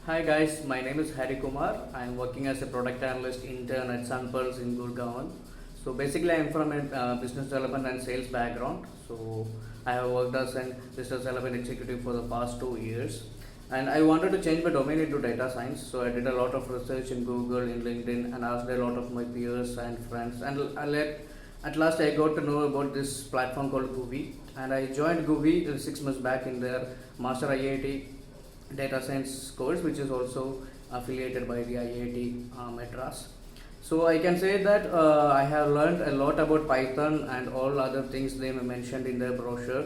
Hi guys, my name is Kumar. I am working as a Product Analyst Intern at Zunpulse in Gurgaon. So basically I am from a business development and sales background. So I have worked as a business development executive for the past 2 years. And I wanted to change my domain into data science. So I did a lot of research in Google, in LinkedIn, and asked a lot of my peers and friends. And at last I got to know about this platform called Guvi. And I joined Guvi 6 months back in their Master IIT data science course, which is also affiliated by the IIT Madras. So I can say that I have learned a lot about Python and all other things they mentioned in their brochure.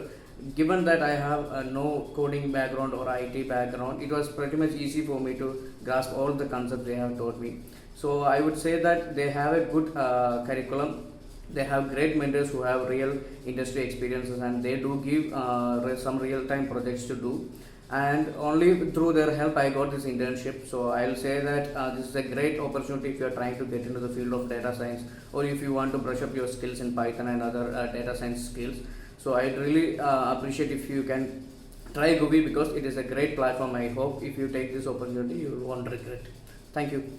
Given that I have no coding background or IT background, it was pretty much easy for me to grasp all the concepts they have taught me. So I would say that they have a good curriculum. They have great mentors who have real industry experiences, and they do give some real-time projects to do. And only through their help I got this internship. So I'll say that this is a great opportunity if you are trying to get into the field of data science, or if you want to brush up your skills in Python and other data science skills. So I'd really appreciate if you can try Gubi, because it is a great platform. I hope if you take this opportunity you won't regret. Thank you.